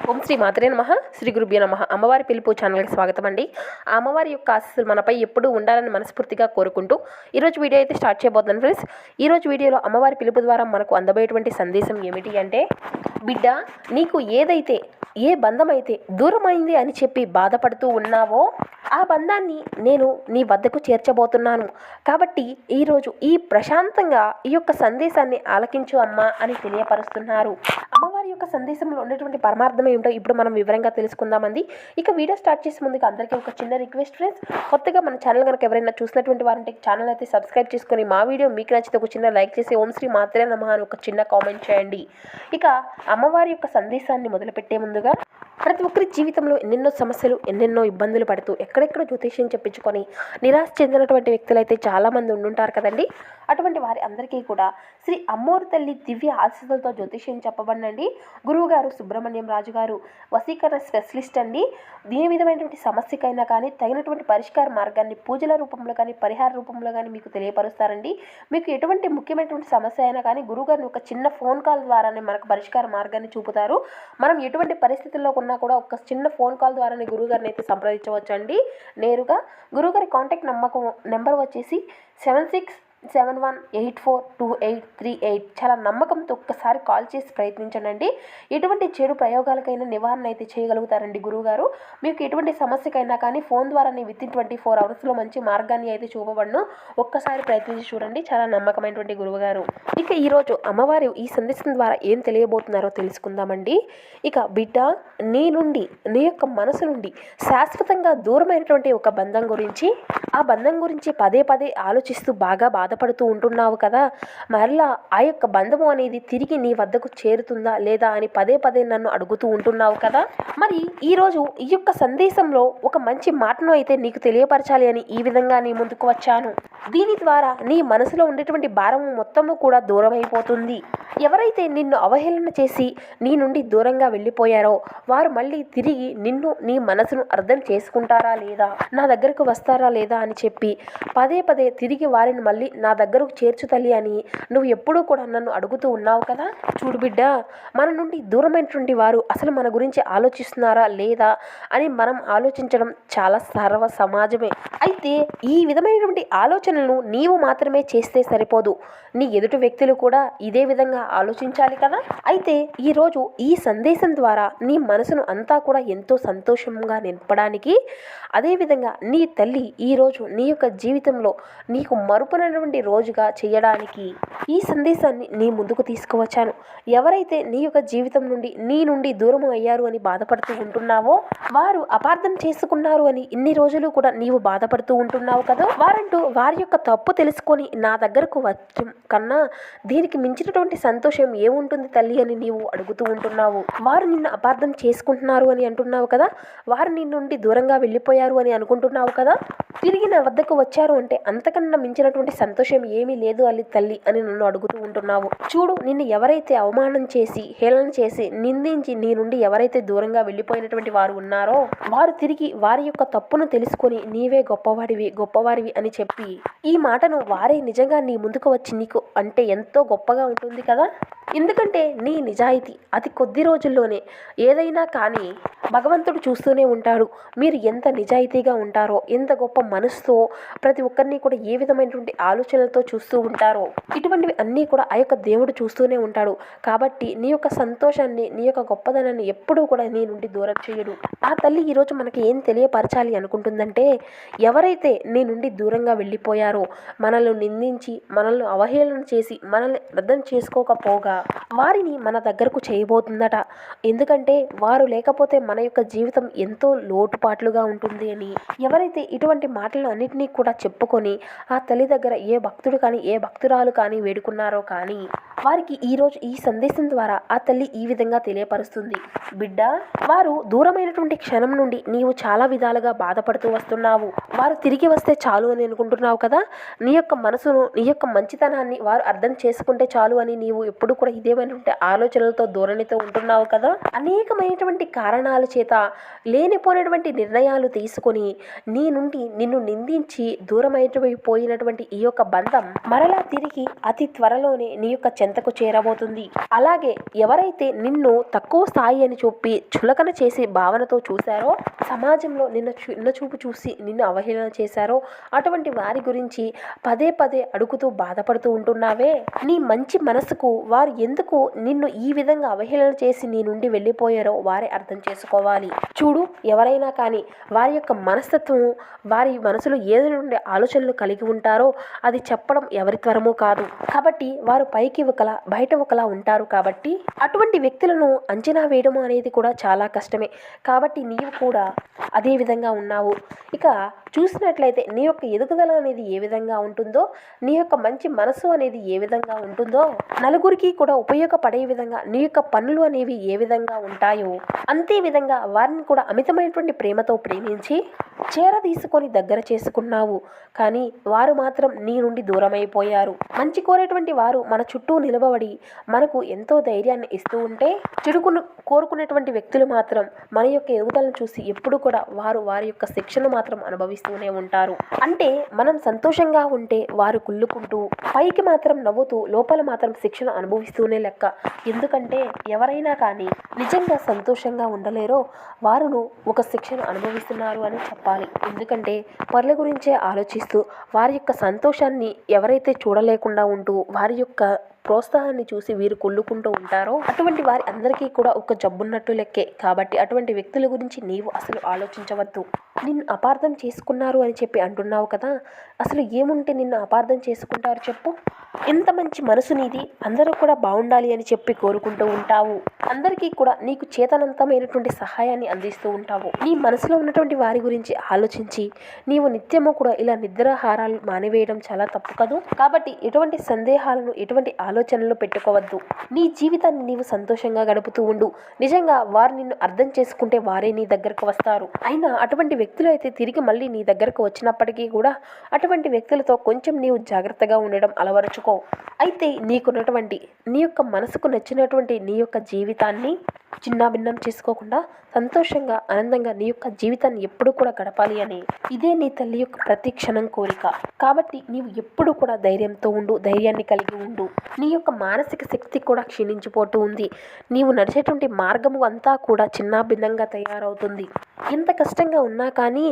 ఓం శ్రీ మాత్రే నమః. శ్రీ గురుభ్యో నమః. అమ్మవారి పిలుపు ఛానల్కి స్వాగతం అండి. ఆ అమ్మవారి యొక్క ఆశీస్సులు మనపై ఎప్పుడూ ఉండాలని మనస్ఫూర్తిగా కోరుకుంటూ ఈరోజు వీడియో అయితే స్టార్ట్ చేయబోతున్నాను ఫ్రెండ్స్. ఈరోజు వీడియోలో అమ్మవారి పిలుపు ద్వారా మనకు అందబోయేటువంటి సందేశం ఏమిటి అంటే, బిడ్డ, నీకు ఏదైతే ఏ బంధమైతే దూరమైంది అని చెప్పి బాధపడుతూ ఉన్నావో ఆ బంధాన్ని నేను నీ వద్దకు చేర్చబోతున్నాను. కాబట్టి ఈరోజు ఈ ప్రశాంతంగా ఈ యొక్క సందేశాన్ని ఆలకించు అమ్మా అని తెలియపరుస్తున్నారు. అమ్మవారి యొక్క సందేశంలో ఉన్నటువంటి పరమార్థం ఏమిటో ఇప్పుడు మనం వివరంగా తెలుసుకుందామండి. ఇక వీడియో స్టార్ట్ చేసే ముందుకు అందరికీ ఒక చిన్న రిక్వెస్ట్ ఫ్రెండ్స్. కొత్తగా మన ఛానల్ కనుక ఎవరైనా చూసినటువంటి వారంటే ఛానల్ అయితే సబ్స్క్రైబ్ చేసుకొని మా వీడియో మీకు నచ్చితే ఒక చిన్న లైక్ చేసి ఓం శ్రీ మాత్రే నమః అని ఒక చిన్న కామెంట్ చేయండి. ఇక అమ్మవారి యొక్క సందేశాన్ని మొదలుపెట్టే ముందుగా, ప్రతి ఒక్కరి జీవితంలో ఎన్నెన్నో సమస్యలు ఎన్నెన్నో ఇబ్బందులు పడుతూ ఎక్కడెక్కడ జ్యోతిష్యం చెప్పించుకొని నిరాశ చెందినటువంటి వ్యక్తులు అయితే చాలామంది ఉండుంటారు కదండి. అటువంటి వారి అందరికీ కూడా శ్రీ అమ్మోరు తల్లి దివ్య ఆశీస్సులతో జ్యోతిష్యం చెప్పబడినండి. గురువుగారు సుబ్రహ్మణ్యం రాజు గారు వశీకరణ స్పెషలిస్ట్ అండి. ఏ విధమైనటువంటి సమస్యకైనా కానీ తగినటువంటి పరిష్కార మార్గాన్ని పూజల రూపంలో కానీ పరిహార రూపంలో కానీ మీకు తెలియపరుస్తారండి. మీకు ఎటువంటి ముఖ్యమైనటువంటి సమస్య అయినా కానీ గురువుగారిని ఒక చిన్న ఫోన్ కాల్ ద్వారానే మనకు పరిష్కార మార్గాన్ని చూపుతారు. మనం ఎటువంటి పరిస్థితుల్లో ఉన్నా కూడా ఒక చిన్న ఫోన్ కాల్ ద్వారానే గురువుగారిని అయితే సంప్రదించవచ్చు అండి. నేరుగా గురువుగారి కాంటాక్ట్ నెంబర్ వచ్చేసి 7671842838. చాలా నమ్మకంతో ఒక్కసారి కాల్ చేసి ప్రయత్నించండి. ఎటువంటి చెడు ప్రయోగాలకైనా నివారణ అయితే చేయగలుగుతారండి గురువుగారు. మీకు ఎటువంటి సమస్యకైనా కానీ ఫోన్ ద్వారానే వితిన్ 24 అవర్స్లో మంచి మార్గాన్ని అయితే చూపబడను. ఒక్కసారి ప్రయత్నించి చూడండి. చాలా నమ్మకమైనటువంటి గురువుగారు. ఇక ఈరోజు అమ్మవారు ఈ సందేశం ద్వారా ఏం తెలియబోతున్నారో తెలుసుకుందామండి. ఇక బిడ్డ, నీ నుండి నీ యొక్క మనసు నుండి శాశ్వతంగా దూరమైనటువంటి ఒక బంధం గురించి, ఆ బంధం గురించి పదే పదే ఆలోచిస్తూ బాగా బాధపడుతూ ఉంటున్నావు కదా. మరలా ఆ యొక్క బంధము అనేది తిరిగి నీ వద్దకు చేరుతుందా లేదా అని పదే పదే నన్ను అడుగుతూ ఉంటున్నావు కదా. మరి ఈరోజు ఈ యొక్క సందేశంలో ఒక మంచి మాటను అయితే నీకు తెలియపరచాలి అని ఈ విధంగా నీ ముందుకు వచ్చాను. దీని ద్వారా నీ మనసులో ఉండేటువంటి భారము మొత్తము కూడా దూరం అయిపోతుంది. ఎవరైతే నిన్ను అవహేళన చేసి నీ నుండి దూరంగా వెళ్ళిపోయారో వారు మళ్ళీ తిరిగి నిన్ను, నీ మనసును అర్థం చేసుకుంటారా లేదా, నా దగ్గరకు వస్తారా లేదా అని చెప్పి పదే పదే తిరిగి వారిని మళ్ళీ నా దగ్గరకు చేర్చు తల్లి అని నువ్వు ఎప్పుడూ కూడా నన్ను అడుగుతూ ఉన్నావు కదా. చూడు బిడ్డ, మన నుండి దూరమైనటువంటి వారు అసలు మన గురించి ఆలోచిస్తున్నారా లేదా అని మనం ఆలోచించడం చాలా సర్వ సమాజమే. అయితే ఈ విధమైనటువంటి ఆలోచనలను నీవు మాత్రమే చేస్తే సరిపోదు, నీ ఎదుటి వ్యక్తులు కూడా ఇదే విధంగా ఆలోచించాలి కదా. అయితే ఈరోజు ఈ సందేశం ద్వారా నీ మనసును అంతా కూడా ఎంతో సంతోషంగా నింపడానికి, అదేవిధంగా నీ తల్లి ఈరోజు నీ యొక్క జీవితంలో నీకు మరుపునటువంటి రోజుగా చేయడానికి ఈ సందేశాన్ని నీ ముందుకు తీసుకువచ్చాను. ఎవరైతే నీ యొక్క జీవితం నుండి నీ నుండి దూరం అయ్యారు అని బాధపడుతూ ఉంటున్నావో, వారు అపార్థం చేసుకున్నారు అని ఇన్ని రోజులు కూడా నీవు బాధపడుతూ ఉంటున్నావు కదా. వారి యొక్క తప్పు తెలుసుకొని నా దగ్గరకు వచ్చి కన్నా దీనికి మించినటువంటి సంతోషం ఏముంటుంది తల్లి అని నీవు అడుగుతూ ఉంటున్నావు. వారు నిన్ను అపార్థం చేసుకుంటున్నారు అని అంటున్నావు కదా. వారు నీ నుండి దూరంగా వెళ్ళిపోయారు అని అనుకుంటున్నావు కదా. తిరిగి నా వద్దకు వచ్చారు అంటే అంతకన్నా మించినటువంటి సంతోషం ఏమీ లేదు అని తల్లి అని నన్ను అడుగుతూ ఉంటున్నావు. చూడు, నిన్ను ఎవరైతే అవమానం చేసి, హేళన చేసి, నిందించి నీ నుండి ఎవరైతే దూరంగా వెళ్ళిపోయినటువంటి వారు ఉన్నారో వారు తిరిగి వారి యొక్క తప్పును తెలుసుకొని నీవే గొప్పవారివి అని చెప్పి ఈ మాటను వారే నిజంగా నీ ముందుకు వచ్చి నీకు అంటే ఎంతో గొప్పగా ఉంటుంది కదా. ఎందుకంటే నీ నిజాయితీ అతి కొద్ది రోజుల్లోనే ఏదైనా కానీ భగవంతుడు చూస్తూనే ఉంటాడు. మీరు ఎంత నిజాయితీగా ఉంటారో, ఎంత గొప్ప మనసుతో ప్రతి ఒక్కరిని కూడా ఏ విధమైనటువంటి ఆలోచనలతో చూస్తూ ఉంటారో ఇటువంటివి అన్నీ కూడా ఆ యొక్క దేవుడు చూస్తూనే ఉంటాడు. కాబట్టి నీ యొక్క సంతోషాన్ని, నీ యొక్క గొప్పదనాన్ని ఎప్పుడూ కూడా నీ నుండి దూరం చేయడు. ఆ తల్లి ఈరోజు మనకి ఏం తెలియపరచాలి అనుకుంటుందంటే, ఎవరైతే నీ నుండి దూరంగా వెళ్ళిపోయారో, మనల్ని నిందించి, మనల్ని అవహేళన చేసి, మనల్ని అర్థం చేసుకోకపోగా వారిని మన దగ్గరకు చేయబోతుందట. ఎందుకంటే వారు లేకపోతే మన యొక్క జీవితం ఎంతో లోటుపాట్లుగా ఉంటుంది అని ఎవరైతే ఇటువంటి మాటలు అన్నిటినీ కూడా చెప్పుకొని ఆ తల్లి దగ్గర ఏ భక్తుడు కానీ ఏ భక్తురాలు కానీ వేడుకున్నారో కానీ వారికి ఈరోజు ఈ సందేశం ద్వారా ఆ తల్లి ఈ విధంగా తెలియపరుస్తుంది. బిడ్డ, వారు దూరమైనటువంటి క్షణం నుండి నీవు చాలా విధాలుగా బాధపడుతూ వస్తున్నావు. వారు తిరిగి వస్తే చాలు అని అనుకుంటున్నావు కదా. నీ యొక్క మనసును, నీ యొక్క మంచితనాన్ని వారు అర్థం చేసుకుంటే చాలు అని నీవు ఎప్పుడు కూడా కూడా ఇదేమైనటువంటి ఆలోచనలతో ధోరణితో ఉంటున్నావు కదా. అనేకమైనటువంటి కారణాల చేత లేనిపోయినటువంటి నిర్ణయాలు తీసుకొని నీ నుండి నిన్ను నిందించి దూరమైపోయినటువంటి ఈ యొక్క బంధం మరలా తిరిగి అతి త్వరలోనే నీ యొక్క చెంతకు చేరబోతుంది. అలాగే ఎవరైతే నిన్ను తక్కువ స్థాయి అని చెప్పి చులకన చేసి భావనతో చూశారో, సమాజంలో నిన్ను చిన్న చూపు చూసి నిన్ను అవహేళన చేశారో, అటువంటి వారి గురించి పదే పదే అడుగుతూ బాధపడుతూ ఉంటున్నావే. నీ మంచి మనసుకు వారు ఎందుకు నిన్ను ఈ విధంగా అవహేళన చేసి నీ నుండి వెళ్ళిపోయారో వారే అర్థం చేసుకోవాలి. చూడు, ఎవరైనా కానీ వారి యొక్క మనస్తత్వం, వారి మనసులో ఏదైనా ఆలోచనలు కలిగి ఉంటారో అది చెప్పడం ఎవరి త్వరమూ కాదు. కాబట్టి వారు పైకి ఒకలా బయట ఒకలా ఉంటారు. కాబట్టి అటువంటి వ్యక్తులను అంచనా వేయడం అనేది కూడా చాలా కష్టమే. కాబట్టి నీవు కూడా అదే విధంగా ఉన్నావు. ఇక చూసినట్లయితే నీ యొక్క ఎదుగుదల అనేది ఏ విధంగా ఉంటుందో, నీ యొక్క మంచి మనసు అనేది ఏ విధంగా ఉంటుందో, నలుగురికి కూడా ఉపయోగపడే విధంగా నీ యొక్క పనులు అనేవి ఏ విధంగా ఉంటాయో అంతే విధంగా వారిని కూడా అమితమైనటువంటి ప్రేమతో ప్రేమించి చేరదీసుకొని దగ్గర చేసుకున్నావు. కానీ వారు మాత్రం నీ నుండి దూరమైపోయారు. మంచి కోరేటువంటి వారు మన చుట్టూ నిలబడి మనకు ఎంతో ధైర్యాన్ని ఇస్తూ ఉంటే, చెడుకును కోరుకునేటువంటి వ్యక్తులు మాత్రం మన యొక్క ఎదుగుదలను చూసి ఎప్పుడు కూడా వారి యొక్క శిక్షను మాత్రం అనుభవిస్తూనే ఉంటారు. అంటే మనం సంతోషంగా ఉంటే వారు కుళ్ళుకుంటూ పైకి మాత్రం నవ్వుతూ లోపల మాత్రం శిక్షణ అనుభవిస్తూనే లెక్క. ఎందుకంటే ఎవరైనా కానీ నిజంగా సంతోషంగా ఉండలేరో వారును ఒక శిక్షను అనుభవిస్తున్నారు అని చెప్పాలి. ఎందుకంటే పరుల గురించే ఆలోచిస్తూ వారి యొక్క సంతోషాన్ని ఎవరైతే చూడలేకుండా ఉంటూ వారి యొక్క ప్రోత్సాహాన్ని చూసి వీరు కుళ్ళుకుంటూ ఉంటారో అటువంటి వారి అందరికీ కూడా ఒక జబ్బున్నట్టు లెక్కే. కాబట్టి అటువంటి వ్యక్తుల గురించి నీవు అసలు ఆలోచించవద్దు. నిన్ను అపార్థం చేసుకున్నారు అని చెప్పి అంటున్నావు కదా, అసలు ఏముంటే నిన్ను అపార్థం చేసుకుంటారు చెప్పు. ఎంత మంచి మనసు నీది, అందరూ కూడా బాగుండాలి అని చెప్పి కోరుకుంటూ ఉంటావు. అందరికీ కూడా నీకు చేతనంతమైనటువంటి సహాయాన్ని అందిస్తూ ఉంటావు. నీ మనసులో ఉన్నటువంటి వారి గురించి ఆలోచించి నీవు నిత్యము కూడా ఇలా నిద్రాహారాలు మానివేయడం చాలా తప్పు కదూ. కాబట్టి ఎటువంటి సందేహాలను ఎటువంటి ఆలోచనలు పెట్టుకోవద్దు. నీ జీవితాన్ని నీవు సంతోషంగా గడుపుతూ ఉండు. నిజంగా వారు నిన్ను అర్థం చేసుకుంటే వారే నీ దగ్గరకు వస్తారు. అయినా అటువంటి వ్యక్తులు అయితే తిరిగి మళ్ళీ నీ దగ్గరకు వచ్చినప్పటికీ కూడా అటువంటి వ్యక్తులతో కొంచెం నీవు జాగ్రత్తగా ఉండడం అలవరుచుకో. అయితే నీకున్నటువంటి నీ యొక్క మనసుకు నచ్చినటువంటి నీ యొక్క జీవితాన్ని చిన్నాభిన్నం చేసుకోకుండా సంతోషంగా ఆనందంగా నీ యొక్క జీవితాన్ని ఎప్పుడు కూడా గడపాలి అని ఇదే నీ తల్లి యొక్క ప్రతి క్షణం కోరిక. కాబట్టి నీవు ఎప్పుడు కూడా ధైర్యంతో ఉండు, ధైర్యాన్ని కలిగి ఉండు. నీ యొక్క మానసిక శక్తి కూడా క్షీణించిపోతూ ఉంది. నీవు నడిచేటువంటి మార్గము అంతా కూడా చిన్నాభిన్నంగా తయారవుతుంది. ఎంత కష్టంగా ఉన్నా కానీ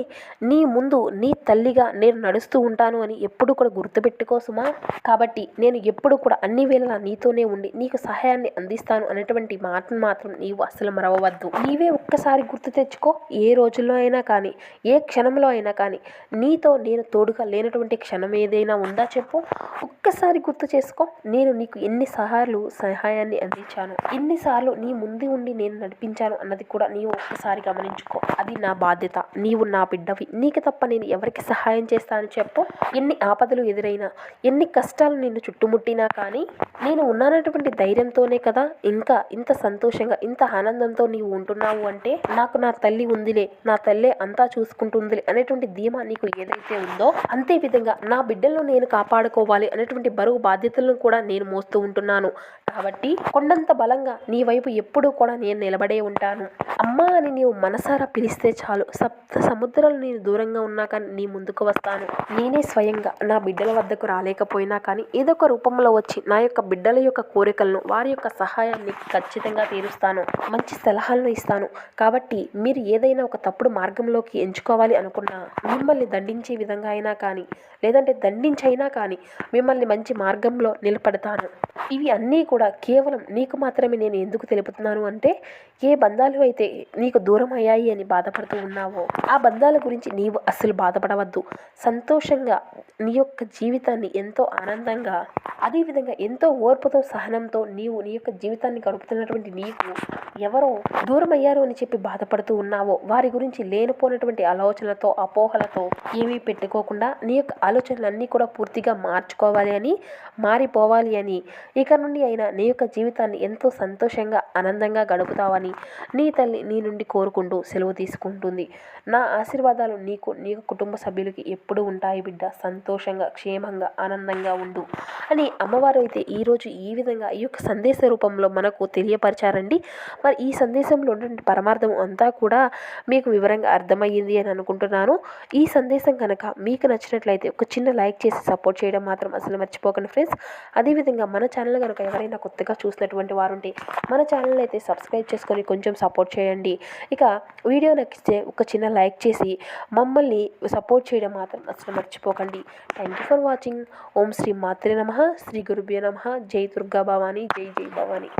నీ ముందు నీ తల్లిగా నేను నడుస్తూ ఉంటాను అని ఎప్పుడు కూడా గుర్తుపెట్టుకోసుమా. కాబట్టి నేను ఎప్పుడు కూడా అన్ని వేళలా నీతోనే ఉండి నీకు సహాయాన్ని అందిస్తాను అనేటువంటి మాటను మాత్రం నీవు అసలు మరవవద్దు. నీవే ఒక్కసారి గుర్తు తెచ్చుకో. ఏ రోజుల్లో అయినా కానీ ఏ క్షణంలో అయినా కానీ నీతో నేను తోడుగా లేనటువంటి క్షణం ఏదైనా ఉందా చెప్పు. ఒక్కసారి గుర్తు చేసుకో. నేను నీకు ఎన్నిసార్లు సహాయాన్ని అందించాను, ఎన్నిసార్లు నీ ముందు ఉండి నేను నడిపించాను అన్నది కూడా నీవు ఒక్కసారి గమనించుకో. అది నా బాధ్యత. నీవు నా బిడ్డవి. నీకు తప్ప నేను ఎవరికి సహాయం చేస్తాను చెప్పు. ఎన్ని ఆపదలు ఎదురైనా, ఎన్ని కష్టాలు నిన్ను చుట్టుముట్టినా కానీ నేను ఉన్నానటువంటి ధైర్యంతోనే కదా ఇంకా ఇంత సంతోషంగా ఇంత ఆనందంతో నీవు ఉంటున్నావు. అంటే నాకు నా తల్లి ఉందిలే, నా తల్లే అంతా చూసుకుంటుందిలే అనేటువంటి ధీమా నీకు ఏదైతే ఉందో, అంతే విధంగా నా బిడ్డలను నేను కాపాడుకోవాలి అనేటువంటి బరువు బాధ్యతలను కూడా నేను మోస్తూ ఉంటున్నాను. కాబట్టి కొండంత బలంగా నీ వైపు ఎప్పుడూ కూడా నేను నిలబడే ఉంటాను. అమ్మా అని నీవు మనసారా పిలిస్తే చాలు, సప్త సముద్రాలు నేను దూరంగా ఉన్నా కానీ నీ ముందుకు వస్తాను. నేనే స్వయంగా నా బిడ్డల వద్దకు రాలేకపోయినా కానీ ఏదో ఒక రూపంలో వచ్చి నా యొక్క బిడ్డల యొక్క కోరికలను, వారి యొక్క సహాయాన్ని ఖచ్చితంగా తీరుస్తాను. మంచి సలహాలను ఇస్తాను. కాబట్టి మీరు ఏదైనా ఒక తప్పుడు మార్గంలోకి ఎంచుకోవాలి అనుకున్నా, మిమ్మల్ని దండించే విధంగా అయినా కానీ లేదంటే దండించైనా కానీ మిమ్మల్ని మంచి మార్గంలో నిలబడతాను. ఇవి అన్నీ కూడా కేవలం నీకు మాత్రమే నేను ఎందుకు తెలుపుతున్నాను అంటే, ఏ బంధాలు అయితే నీకు దూరం అయ్యాయి అని బాధపడుతూ ఉన్నావో ఆ బంధాల గురించి నీవు అస్సలు బాధపడవద్దు. సంతోషంగా నీ యొక్క జీవితాన్ని ఎంతో ఆనందంగా, అదేవిధంగా ఎంతో ఓర్పుతో సహనంతో నీవు నీ యొక్క జీవితాన్ని గడుపుతున్నటువంటి నీకు ఎవరో దూరం అయ్యారు అని చెప్పి బాధపడుతూ ఉన్నావో వారి గురించి లేనిపోయినటువంటి ఆలోచనలతో అపోహలతో ఏమీ పెట్టుకోకుండా నీ యొక్క ఆలోచనలన్నీ కూడా పూర్తిగా మార్చుకోవాలి అని, మారిపోవాలి అని, ఇక నుండి అయినా నీ యొక్క జీవితాన్ని ఎంతో సంతోషంగా ఆనందంగా గడుపుతావని నీ తల్లి మంచిని నీ నుండి కోరుకుంటూ సెలవు తీసుకుంటుంది. నా ఆశీర్వాదాలు నీకు, నీ కుటుంబ సభ్యులకి ఎప్పుడూ ఉంటాయి బిడ్డ. సంతోషంగా, క్షేమంగా, ఆనందంగా ఉండు అని అమ్మవారు అయితే ఈరోజు ఈ విధంగా ఈ యొక్క సందేశ రూపంలో మనకు తెలియపరిచారండి. మరి ఈ సందేశంలో ఉన్నటువంటి పరమార్థం అంతా కూడా మీకు వివరంగా అర్థమయ్యింది అని అనుకుంటున్నాను. ఈ సందేశం కనుక మీకు నచ్చినట్లయితే ఒక చిన్న లైక్ చేసి సపోర్ట్ చేయడం మాత్రం అసలు మర్చిపోకండి ఫ్రెండ్స్. అదేవిధంగా మన ఛానల్ కనుక ఎవరైనా కొత్తగా చూసినటువంటి వారు ఉంటే మన ఛానల్ అయితే సబ్స్క్రైబ్ చేసుకొని కొంచెం సపోర్ట్ చేయండి. ఇక వీడియో నచ్చితే ఒక చిన్న లైక్ చేసి మమ్మల్ని సపోర్ట్ చేయడం మాత్రం అసలు మర్చిపోకండి. Thank you for watching. Om Shri మాత్రే నమః. శ్రీ గురుభ్యో నమః. జై దుర్గా భవాని. జై జై భవాని.